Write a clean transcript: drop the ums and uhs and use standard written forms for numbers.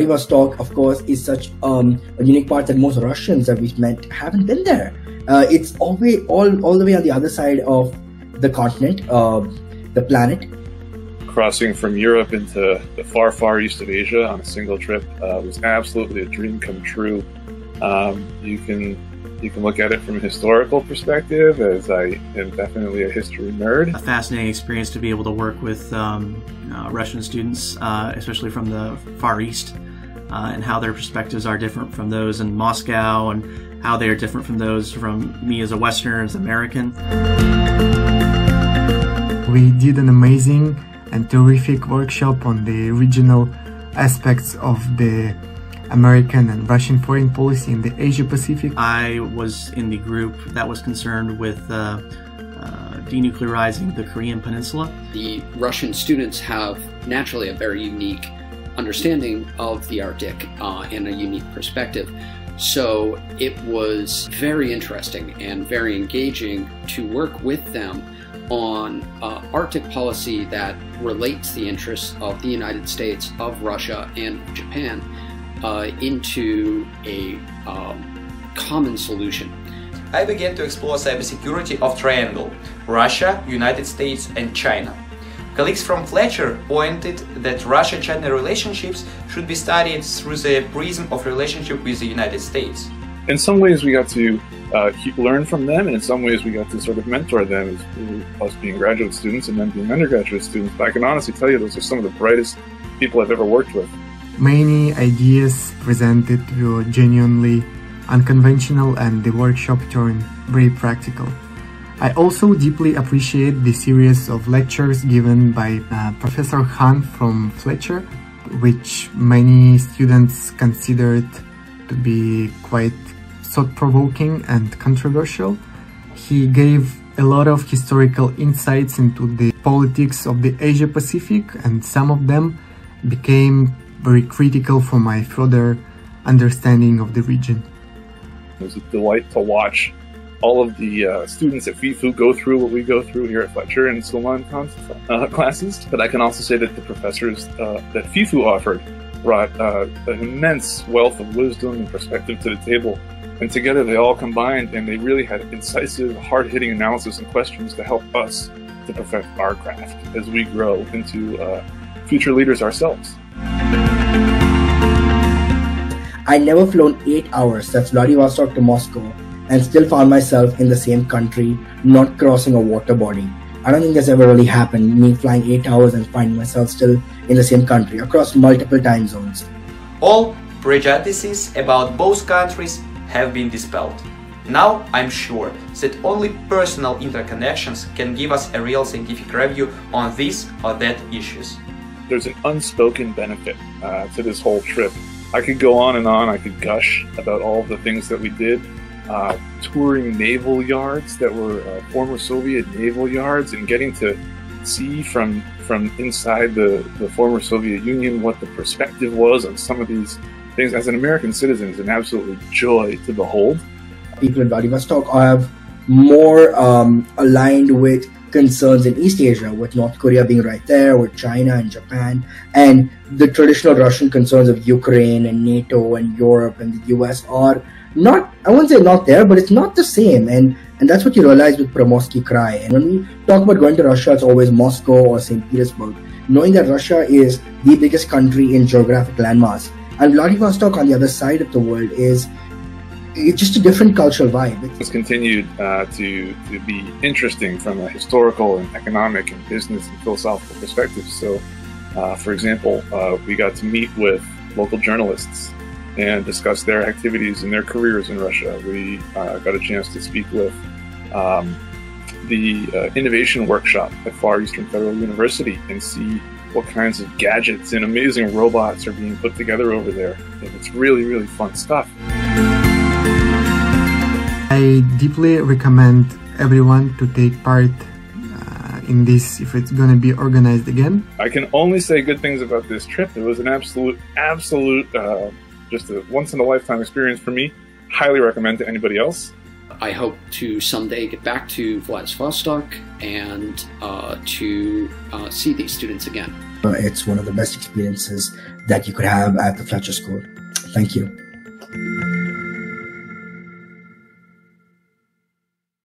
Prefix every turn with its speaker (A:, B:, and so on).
A: Vladivostok, of course, is such a unique part that most Russians that we've met haven't been there. It's all the way on the other side of the continent, the planet.
B: Crossing from Europe into the far, far east of Asia on a single trip was absolutely a dream come true. You can look at it from a historical perspective, as I am definitely a history nerd.
C: A fascinating experience to be able to work with Russian students, especially from the Far East, and how their perspectives are different from those in Moscow, and how they are different from those from me as a Westerner, as American.
D: We did an amazing and terrific workshop on the regional aspects of the American and Russian foreign policy in the Asia-Pacific.
C: I was in the group that was concerned with denuclearizing the Korean Peninsula.
E: The Russian students have naturally a very unique understanding of the Arctic and a unique perspective. So it was very interesting and very engaging to work with them on Arctic policy that relates the interests of the United States, of Russia, and Japan into a common solution.
F: I began to explore cybersecurity of Triangle: Russia, United States, and China. Colleagues from Fletcher pointed that Russia-China relationships should be studied through the prism of relationship with the United States.
B: In some ways we got to learn from them, and in some ways we got to sort of mentor them as us being graduate students and then being undergraduate students. But I can honestly tell you those are some of the brightest people I've ever worked with.
D: Many ideas presented were genuinely unconventional, and the workshop turned very practical. I also deeply appreciate the series of lectures given by Professor Han from Fletcher, which many students considered to be quite thought-provoking and controversial. He gave a lot of historical insights into the politics of the Asia-Pacific, and some of them became very critical for my further understanding of the region.
B: It was a delight to watch all of the students at FEFU go through what we go through here at Fletcher and Solon classes. But I can also say that the professors that FEFU offered brought an immense wealth of wisdom and perspective to the table. And together they all combined, and they really had incisive, hard-hitting analysis and questions to help us to perfect our craft as we grow into future leaders ourselves.
A: I never flown 8 hours, that's Vladivostok to Moscow, and still found myself in the same country, not crossing a water body. I don't think that's ever really happened, me flying 8 hours and finding myself still in the same country, across multiple time zones.
F: All prejudices about both countries have been dispelled. Now I'm sure that only personal interconnections can give us a real scientific review on this or that issues.
B: There's an unspoken benefit to this whole trip. I could go on and on, I could gush about all of the things that we did. Touring naval yards that were former Soviet naval yards, and getting to see from inside the former Soviet Union what the perspective was on some of these things. As an American citizen, it's an absolute joy to behold.
A: People in Vladivostok are more aligned with concerns in East Asia, with North Korea being right there, with China and Japan, and the traditional Russian concerns of Ukraine and NATO and Europe and the US are not, I won't say not there, but it's not the same. And that's what you realize with Primorsky Krai. And when we talk about going to Russia, it's always Moscow or St. Petersburg. Knowing that Russia is the biggest country in geographic landmass, and Vladivostok on the other side of the world it's just a different cultural vibe.
B: It's continued to be interesting from a historical and economic and business and philosophical perspective. So, for example, we got to meet with local journalists and discuss their activities and their careers in Russia. We got a chance to speak with the innovation workshop at Far Eastern Federal University and see what kinds of gadgets and amazing robots are being put together over there. And it's really, really fun stuff.
D: I deeply recommend everyone to take part in this if it's going to be organized again.
B: I can only say good things about this trip. It was an absolute, just a once-in-a-lifetime experience for me. Highly recommend to anybody else.
E: I hope to someday get back to Vladivostok and to see these students again.
A: It's one of the best experiences that you could have at the Fletcher School. Thank you.